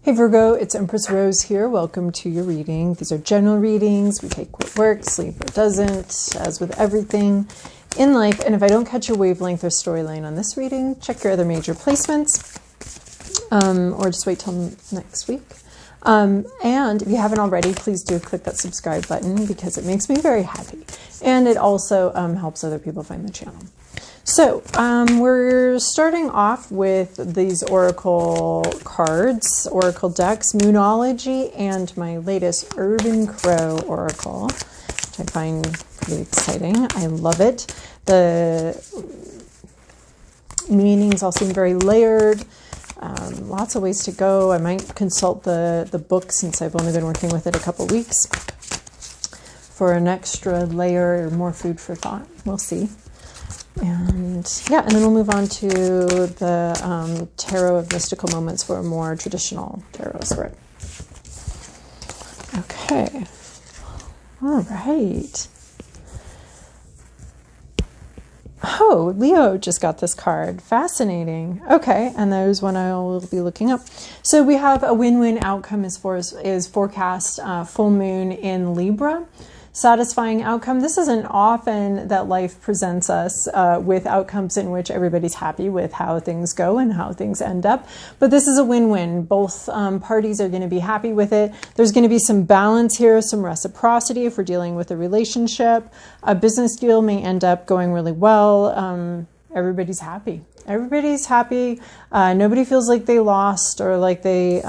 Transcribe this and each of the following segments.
Hey Virgo, it's Empress Rose here. Welcome to your reading. These are general readings. We take what works, leave what doesn't, as with everything in life. And if I don't catch your wavelength or storyline on this reading, check your other major placements, or just wait till next week. And if you haven't already, please do click that subscribe button because it makes me very happy. And it also helps other people find the channel. So we're starting off with these oracle cards, oracle decks, Moonology, and my latest Urban Crow oracle, which I find pretty exciting. I love it. The meanings all seem very layered. Lots of ways to go. I might consult the book since I've only been working with it a couple weeks for an extra layer or more food for thought. We'll see. And yeah, and then we'll move on to the Tarot of Mystical Moments for a more traditional tarot spread. Okay. All right. Oh, Leo just got this card. Fascinating. Okay, and there's one I will be looking up. So we have a win-win outcome as far as is forecast full moon in Libra. Satisfying outcome. This isn't often that life presents us with outcomes in which everybody's happy with how things go and how things end up. But this is a win-win. Both parties are going to be happy with it. There's going to be some balance here, some reciprocity if we're dealing with a relationship. A business deal may end up going really well. Everybody's happy. Everybody's happy. Nobody feels like they lost or like they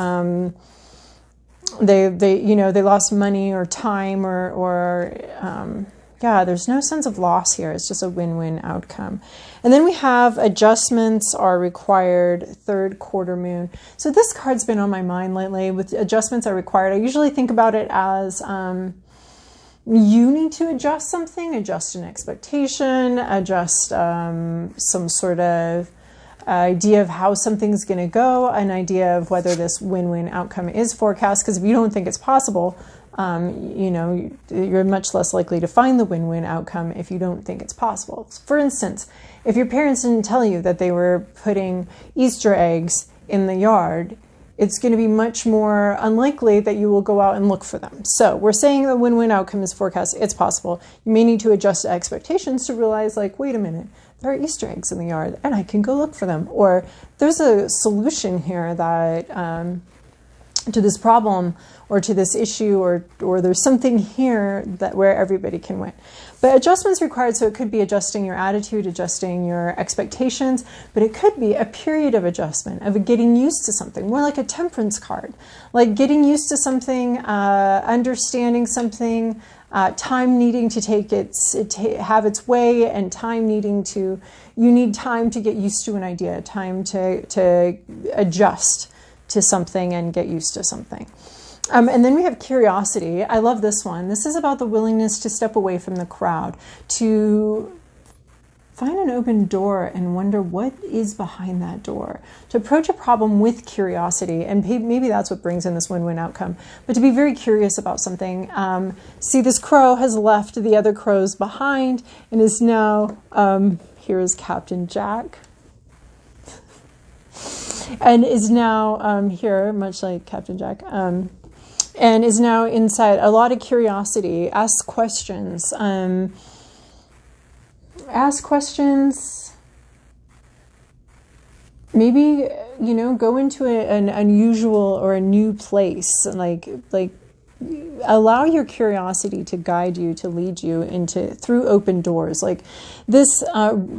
lost money or time or yeah, there's no sense of loss here. It's just a win-win outcome. And then we have adjustments are required, third quarter moon. So this card's been on my mind lately with adjustments are required. I usually think about it as you need to adjust something, adjust an expectation, adjust some sort of idea of how something's going to go, an idea of whether this win-win outcome is forecast. Because if you don't think it's possible, you're much less likely to find the win-win outcome if you don't think it's possible. For instance, if your parents didn't tell you that they were putting Easter eggs in the yard, it's going to be much more unlikely that you will go out and look for them. So we're saying the win-win outcome is forecast. It's possible. You may need to adjust expectations to realize, like, wait a minute, there are Easter eggs in the yard and I can go look for them. Or there's a solution here that to this problem or to this issue, or there's something here that where everybody can win. But adjustments required, so it could be adjusting your attitude, adjusting your expectations, but it could be a period of adjustment, of getting used to something, more like a temperance card, like getting used to something, understanding something, time needing to have its way, and time needing to, you need time to get used to an idea, time to adjust to something and get used to something. And then we have curiosity. I love this one. This is about the willingness to step away from the crowd, to find an open door and wonder what is behind that door, to approach a problem with curiosity. And maybe that's what brings in this win-win outcome, but to be very curious about something. See, this crow has left the other crows behind and is now, here is Captain Jack. And is now here, much like Captain Jack, and is now inside. A lot of curiosity. Ask questions. Ask questions. Maybe, go into an unusual or a new place. Like allow your curiosity to guide you, to lead you through open doors. Like this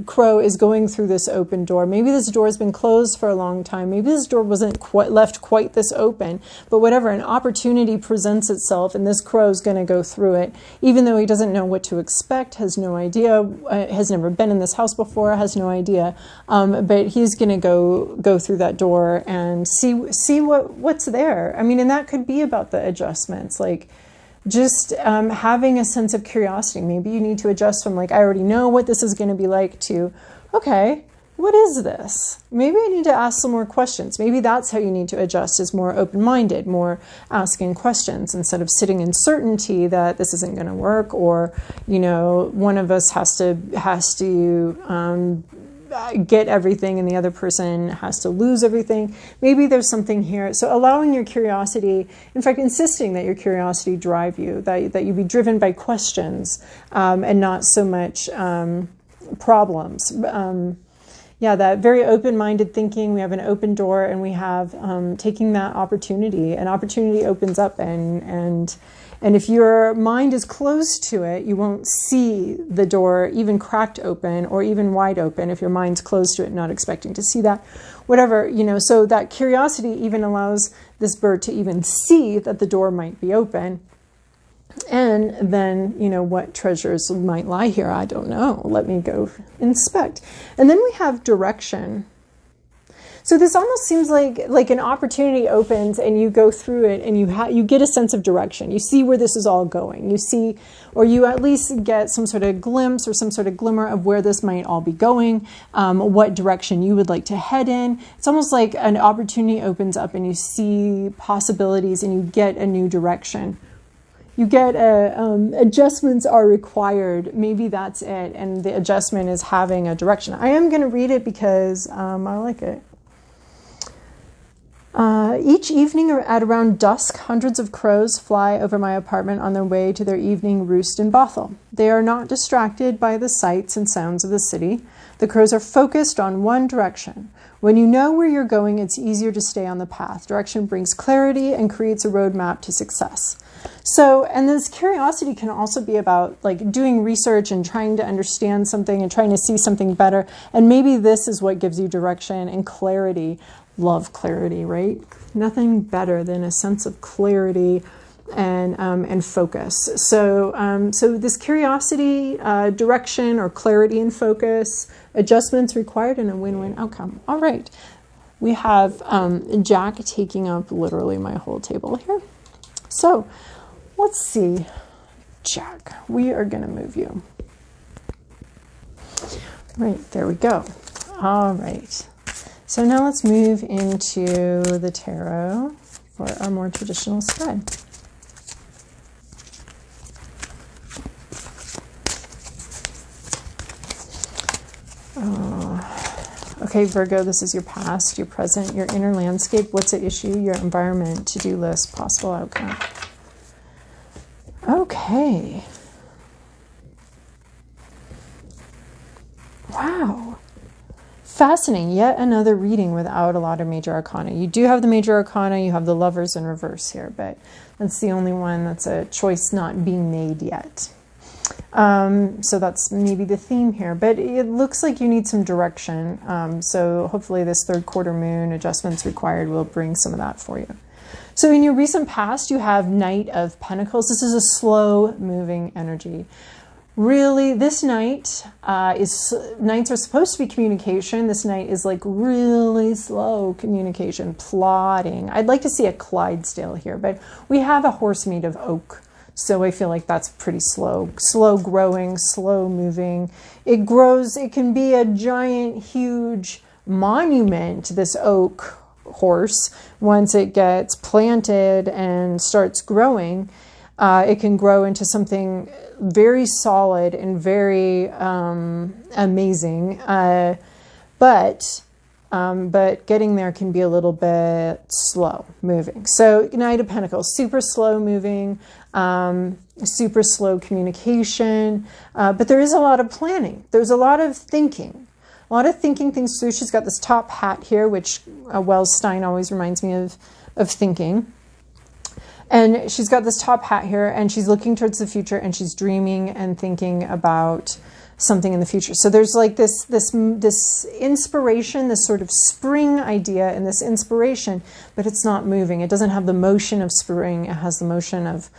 crow is going through this open door. Maybe this door has been closed for a long time. Maybe this door wasn't left quite this open, but whatever, an opportunity presents itself and this crow is going to go through it, even though he doesn't know what to expect, has no idea, has never been in this house before, has no idea. But he's going to go through that door and see what's there. I mean, and that could be about the adjustments. Like just having a sense of curiosity. Maybe you need to adjust from like, I already know what this is going to be like, to, okay, what is this? Maybe I need to ask some more questions. Maybe that's how you need to adjust, is more open-minded, more asking questions instead of sitting in certainty that this isn't going to work, or, one of us has to get everything and the other person has to lose everything. Maybe there's something here. So allowing your curiosity, in fact, insisting that your curiosity drive you, that you be driven by questions and not so much problems. Yeah, that very open-minded thinking. We have an open door, and we have taking that opportunity. An opportunity opens up, and if your mind is closed to it, you won't see the door even cracked open or even wide open if your mind's closed to it, not expecting to see that. Whatever, so that curiosity even allows this bird to even see that the door might be open. And then, what treasures might lie here, I don't know. Let me go inspect. And then we have direction. So this almost seems like an opportunity opens and you go through it and you get a sense of direction. You see where this is all going. You see, or you at least get some sort of glimpse or some sort of glimmer of where this might all be going, what direction you would like to head in. It's almost like an opportunity opens up and you see possibilities and you get a new direction. You get adjustments are required. Maybe that's it. And the adjustment is having a direction. I am going to read it because I like it. Each evening at around dusk, hundreds of crows fly over my apartment on their way to their evening roost in Bothell. They are not distracted by the sights and sounds of the city. The crows are focused on one direction. When you know where you're going, it's easier to stay on the path. Direction brings clarity and creates a roadmap to success. So, and this curiosity can also be about like doing research and trying to understand something and trying to see something better. And maybe this is what gives you direction and clarity. Love clarity, right? Nothing better than a sense of clarity and focus. So, so this curiosity, direction or clarity and focus, adjustments required, and a win-win outcome. All right. We have Jack taking up literally my whole table here. So let's see, Jack, we are going to move you. Right, there we go. All right. So now let's move into the tarot for our more traditional spread. Okay, Virgo, this is your past, your present, your inner landscape. What's at issue? Your environment, to-do list, possible outcome. Okay. Wow. Fascinating. Yet another reading without a lot of major arcana. You do have the major arcana. You have the lovers in reverse here, but that's the only one that's a choice not being made yet. So that's maybe the theme here, but it looks like you need some direction. So hopefully this third quarter moon, adjustments required, will bring some of that for you. So in your recent past, you have Knight of Pentacles. This is a slow moving energy. Really, this night nights are supposed to be communication. This night is like really slow communication, plodding. I'd like to see a Clydesdale here, but we have a horse made of oak. So I feel like that's pretty slow growing, slow moving. It grows, it can be a giant, huge monument, this oak horse. Once it gets planted and starts growing, it can grow into something very solid and very amazing. But getting there can be a little bit slow moving. So Knight of Pentacles, super slow moving, super slow communication, but there is a lot of planning. There's a lot of thinking things through. She's got this top hat here, which Welz-Stein always reminds me of thinking. And she's got this top hat here, and she's looking towards the future, and she's dreaming and thinking about something in the future. So there's like this inspiration, this sort of spring idea and this inspiration, but it's not moving. It doesn't have the motion of spring. It has the motion of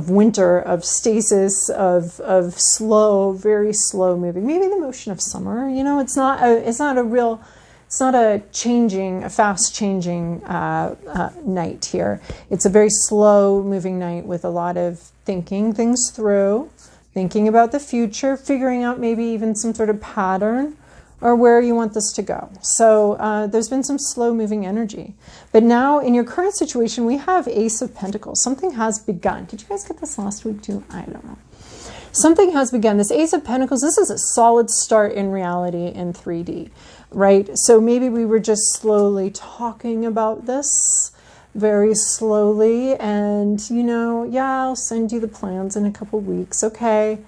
winter, of stasis, of slow, very slow moving. Maybe the motion of summer. It's not a fast changing night here. It's a very slow moving night with a lot of thinking things through, thinking about the future, figuring out maybe even some sort of pattern or where you want this to go. So there's been some slow moving energy. But now in your current situation, we have Ace of Pentacles. Something has begun. Did you guys get this last week too? I don't know. Something has begun. This Ace of Pentacles, this is a solid start in reality in 3D, right? So maybe we were just slowly talking about this, very slowly, and, you know, yeah, I'll send you the plans in a couple weeks, okay?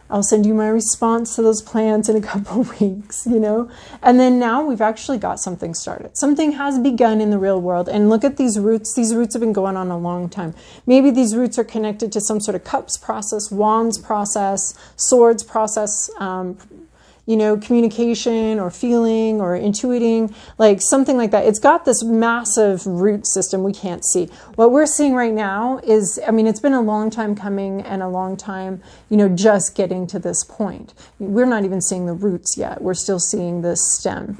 I'll send you my response to those plans in a couple weeks, you know? And then now we've actually got something started. Something has begun in the real world. And look at these roots. These roots have been going on a long time. Maybe these roots are connected to some sort of cups process, wands process, swords process, you know, communication or feeling or intuiting, like something like that. It's got this massive root system we can't see. What we're seeing right now is, I mean, it's been a long time coming and a long time, you know, just getting to this point. We're not even seeing the roots yet. We're still seeing this stem.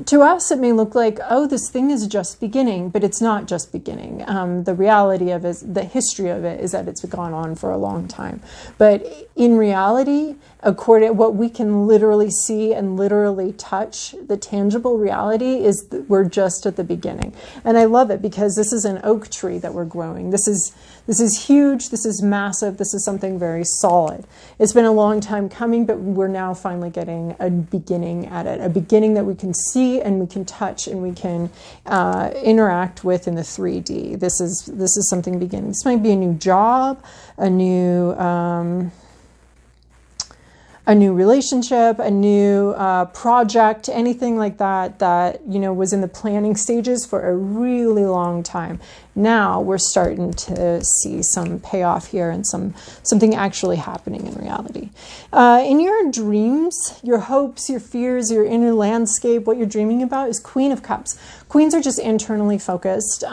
To us, it may look like, oh, this thing is just beginning, but it's not just beginning. The reality of it, the history of it is that it's gone on for a long time. But in reality, according to what we can literally see and literally touch, the tangible reality is that we're just at the beginning. And I love it because this is an oak tree that we're growing. This is huge. This is massive. This is something very solid. It's been a long time coming, but we're now finally getting a beginning at it, a beginning that we can see and we can touch and we can interact with in the 3D. This is something beginning. This might be a new job, a new relationship, a new project, anything like that, you know, was in the planning stages for a really long time. Now we're starting to see some payoff here and something actually happening in reality. In your dreams, your hopes, your fears, your inner landscape, what you're dreaming about is Queen of Cups. Queens are just internally focused.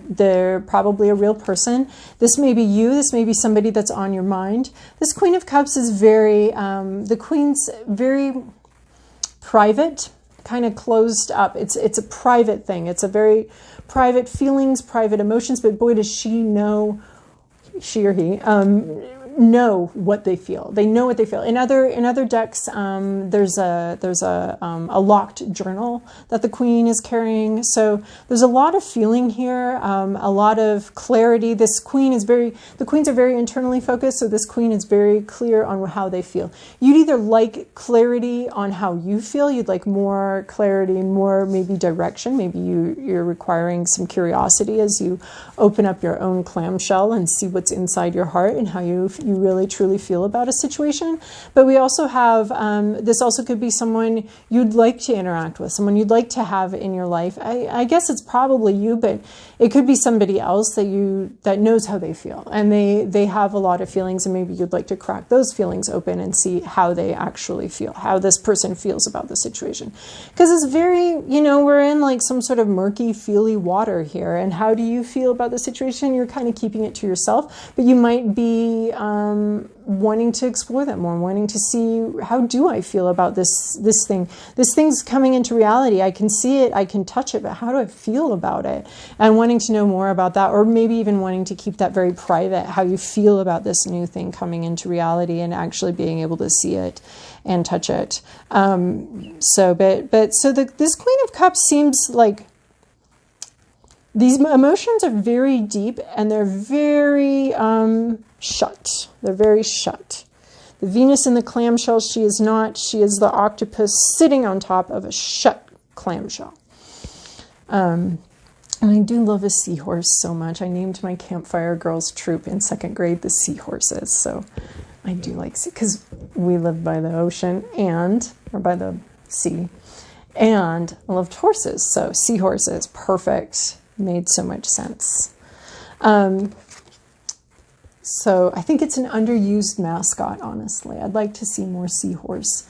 They're probably a real person. This may be you. This may be somebody that's on your mind. This Queen of Cups is very, the Queen's very private, kind of closed up. It's a private thing. It's a very private feelings, private emotions, but boy, does she know, she or he, know what they feel. They know what they feel. In other decks, there's a locked journal that the Queen is carrying. So there's a lot of feeling here, a lot of clarity. The Queens are very internally focused. So this Queen is very clear on how they feel. You'd either like clarity on how you feel. You'd like more clarity, more maybe direction. Maybe you're requiring some curiosity as you open up your own clamshell and see what's inside your heart and how you really truly feel about a situation. But we also have, this also could be someone you'd like to interact with, someone you'd like to have in your life. I guess it's probably you, but it could be somebody else that knows how they feel. And they have a lot of feelings, and maybe you'd like to crack those feelings open and see how they actually feel, how this person feels about the situation. Because it's very, you know, we're in like some sort of murky, feely water here. And how do you feel about the situation? You're kind of keeping it to yourself, but you might be wanting to explore that more, wanting to see, how do I feel about this thing? This thing's coming into reality. I can see it, I can touch it, but how do I feel about it? And wanting to know more about that, or maybe even wanting to keep that very private, how you feel about this new thing coming into reality and actually being able to see it and touch it. So this Queen of Cups seems like these emotions are very deep and they're very shut. They're very shut. The Venus in the clamshell, she is not. She is the octopus sitting on top of a shut clamshell. And I do love a seahorse so much. I named my Campfire Girls troop in 2nd grade the Seahorses. So I do like, because we live by the ocean or by the sea. And I loved horses. So seahorses, perfect. Made so much sense. So I think it's an underused mascot, honestly. I'd like to see more seahorse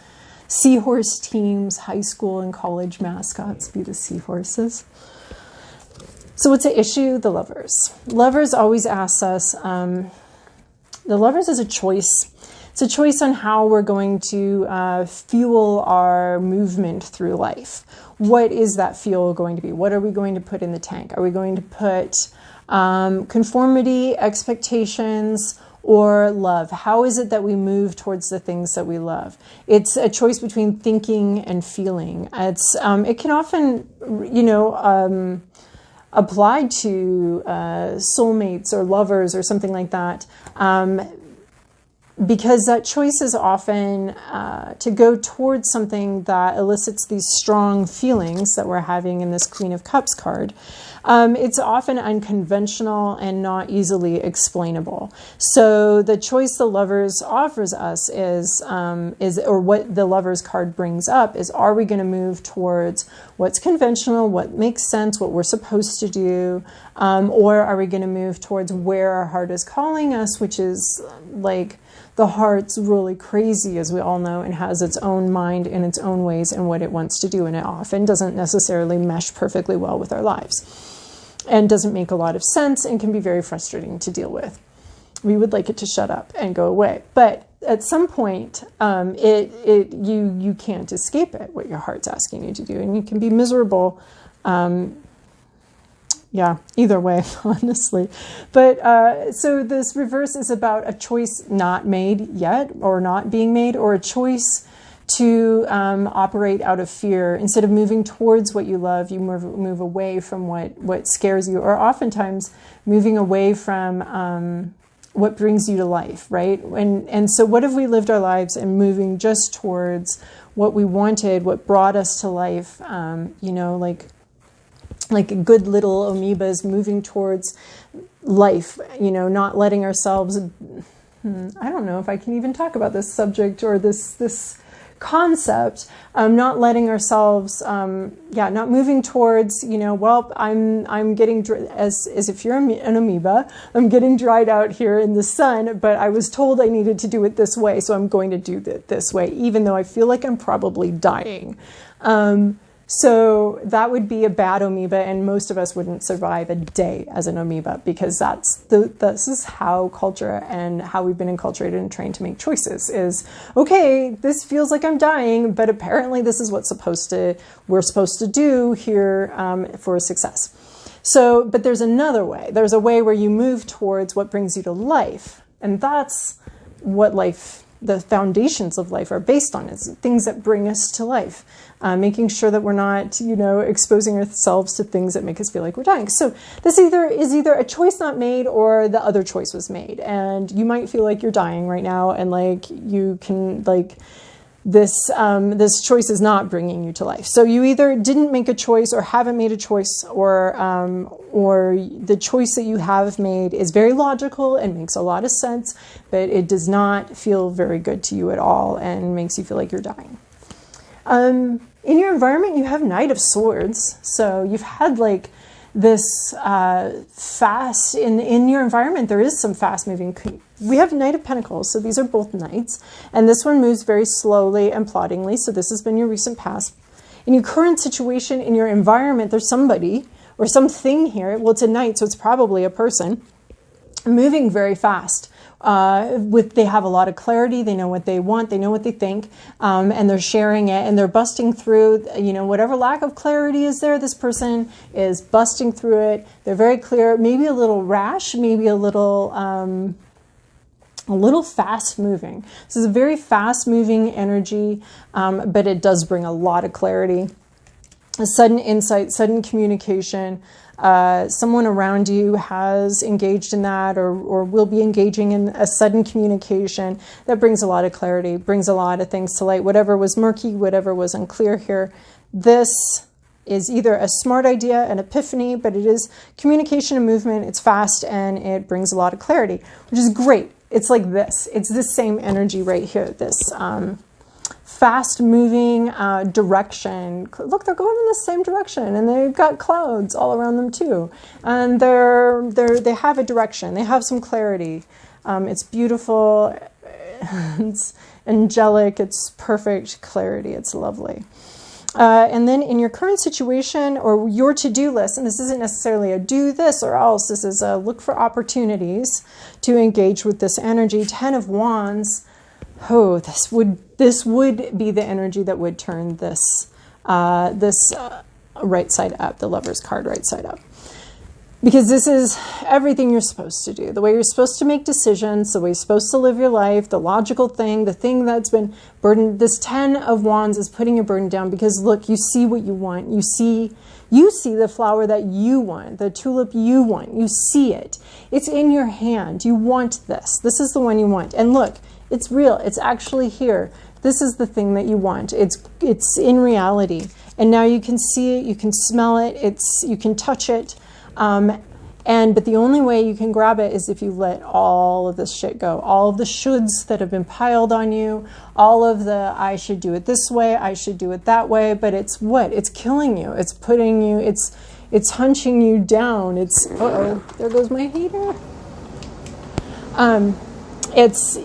teams, high school and college mascots be the seahorses. So what's the issue? The Lovers. Lovers always ask us, the Lovers is a choice. It's a choice on how we're going to fuel our movement through life. What is that fuel going to be? What are we going to put in the tank? Are we going to put conformity, expectations, or love? How is it that we move towards the things that we love? It's a choice between thinking and feeling. It can often, apply to soulmates or lovers or something like that. because that choice is often to go towards something that elicits these strong feelings that we're having in this Queen of Cups card. It's often unconventional and not easily explainable. So the choice the Lovers offers us is, or what the Lovers card brings up is, are we going to move towards what's conventional, what makes sense, what we're supposed to do, or are we going to move towards where our heart is calling us, which is like, the heart's really crazy, as we all know, and has its own mind in its own ways and what it wants to do, and it often doesn't necessarily mesh perfectly well with our lives and doesn't make a lot of sense and can be very frustrating to deal with. We would like it to shut up and go away, but at some point you can't escape it, what your heart's asking you to do, and you can be miserable. Yeah, either way, honestly. But so this reverse is about a choice not made yet, or not being made, or a choice to operate out of fear. Instead of moving towards what you love, you move away from what scares you, or oftentimes moving away from what brings you to life, right? And so what if we lived our lives and moving just towards what we wanted, what brought us to life, you know, like good little amoebas moving towards life, you know, not letting ourselves, I don't know if I can even talk about this subject or this concept, not letting ourselves, not moving towards, you know, well, I'm getting, as if you're an amoeba, I'm getting dried out here in the sun, but I was told I needed to do it this way, so I'm going to do it this way, even though I feel like I'm probably dying. So that would be a bad amoeba, and most of us wouldn't survive a day as an amoeba, because this is how culture and how we've been enculturated and trained to make choices is, okay, this feels like I'm dying, but apparently this is what we're supposed to do here for success. So, but there's another way. There's a way where you move towards what brings you to life, and that's what life, the foundations of life are based on, is things that bring us to life. Making sure that we're not, you know, exposing ourselves to things that make us feel like we're dying. So this is either a choice not made, or the other choice was made. And you might feel like you're dying right now, and like you can, like, this choice is not bringing you to life. So you either didn't make a choice or haven't made a choice, or the choice that you have made is very logical and makes a lot of sense, but it does not feel very good to you at all and makes you feel like you're dying. In your environment, you have Knight of Swords. So you've had like this fast, in your environment, there is some fast moving. We have Knight of Pentacles, so these are both knights. And this one moves very slowly and ploddingly, so this has been your recent past. In your current situation, in your environment, there's somebody or something here. Well, it's a knight, so it's probably a person moving very fast. They have a lot of clarity, they know what they want, they know what they think, and they're sharing it, and they're busting through, you know, whatever lack of clarity is there, this person is busting through it. They're very clear, maybe a little rash, maybe a little fast moving. This is a very fast moving energy, but it does bring a lot of clarity, a sudden insight, sudden communication. Someone around you has engaged in that, or will be engaging in a sudden communication that brings a lot of clarity, brings a lot of things to light. Whatever was murky, whatever was unclear here, this is either a smart idea, an epiphany, but it is communication and movement. It's fast and it brings a lot of clarity, which is great. It's like this. It's this same energy right here, this fast moving direction. Look, they're going in the same direction, and they've got clouds all around them too. And they have a direction. They have some clarity. It's beautiful. It's angelic. It's perfect clarity. It's lovely. And then in your current situation or your to-do list, and this isn't necessarily a do this or else, this is a look for opportunities to engage with this energy. 10 of Wands. Oh, this would be the energy that would turn this right side up, the Lover's card right side up. Because this is everything you're supposed to do, the way you're supposed to make decisions, the way you're supposed to live your life, the logical thing, the thing that's been burdened. This 10 of Wands is putting your burden down, because look, you see what you want. You see the flower that you want, the tulip you want. You see it. It's in your hand. You want this. This is the one you want. And look, It's real. It's actually here. This is the thing that you want. It's in reality. And now you can see it, you can smell it, you can touch it. But the only way you can grab it is if you let all of this shit go. All of the shoulds that have been piled on you, all of the I should do it this way, I should do it that way, but it's what? It's killing you. It's putting you, it's hunching you down. It's, uh-oh, there goes my heater. It's,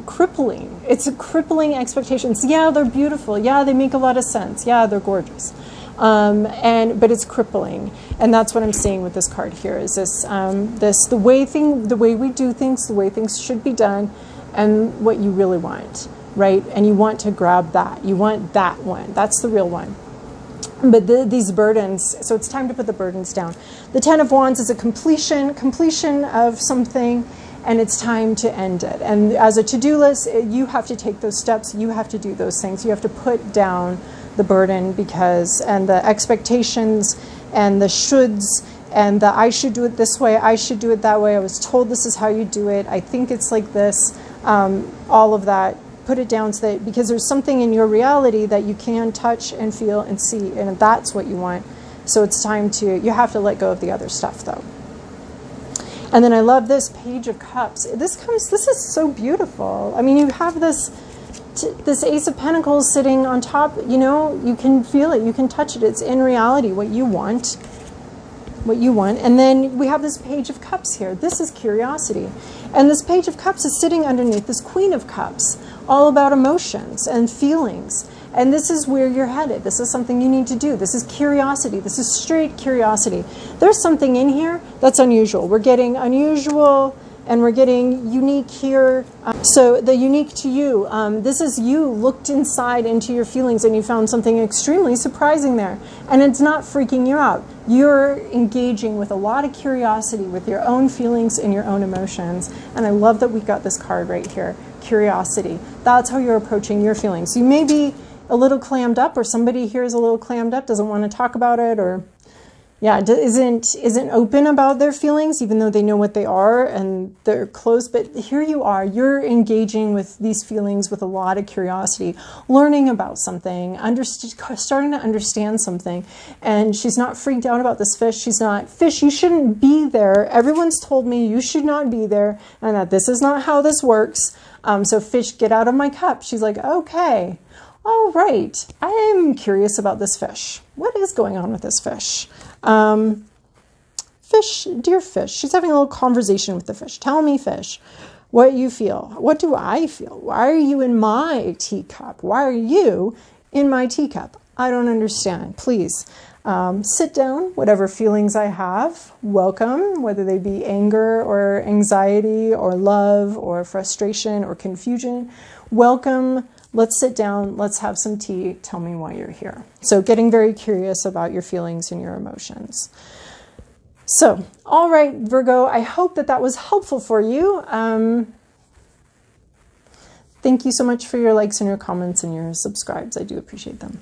crippling. It's a crippling expectations. Yeah, they're beautiful. Yeah, they make a lot of sense. Yeah, they're gorgeous. But it's crippling. And that's what I'm seeing with this card here is the way we do things, the way things should be done, and what you really want, right? And you want to grab that. You want that one. That's the real one. But these burdens, so it's time to put the burdens down. The Ten of Wands is a completion of something, and it's time to end it. And as a to-do list, you have to take those steps. You have to do those things. You have to put down the burden and the expectations and the shoulds and the I should do it this way, I should do it that way, I was told this is how you do it, I think it's like this, all of that. Put it down so that, because there's something in your reality that you can touch and feel and see, and that's what you want. So it's time you have to let go of the other stuff though. And then I love this Page of Cups. This is so beautiful. I mean, you have this Ace of Pentacles sitting on top, you can feel it, you can touch it. It's in reality what you want. And then we have this Page of Cups here. This is curiosity. And this Page of Cups is sitting underneath this Queen of Cups, all about emotions and feelings. And this is where you're headed. This is something you need to do. This is curiosity. This is straight curiosity. There's something in here that's unusual. We're getting unusual and we're getting unique here. So the unique to you, this is you looked inside into your feelings and you found something extremely surprising there. And it's not freaking you out. You're engaging with a lot of curiosity with your own feelings and your own emotions. And I love that we got this card right here, curiosity. That's how you're approaching your feelings. You may be a little clammed up, or somebody here is a little clammed up, doesn't want to talk about it, or isn't open about their feelings, even though they know what they are and they're close. But here you are, you're engaging with these feelings with a lot of curiosity, learning about something, starting to understand something. And she's not freaked out about this fish. She's not, fish, you shouldn't be there. Everyone's told me you should not be there and that this is not how this works. So fish, get out of my cup. She's like, okay. All right, I'm curious about this fish. What is going on with this fish? Fish, dear fish, she's having a little conversation with the fish. Tell me, fish, what you feel. What do I feel? Why are you in my teacup? Why are you in my teacup? I don't understand. Please sit down, whatever feelings I have, welcome, whether they be anger or anxiety or love or frustration or confusion, welcome. Let's sit down, let's have some tea, tell me why you're here. So getting very curious about your feelings and your emotions. So, all right, Virgo, I hope that was helpful for you. Thank you so much for your likes and your comments and your subscribes. I do appreciate them.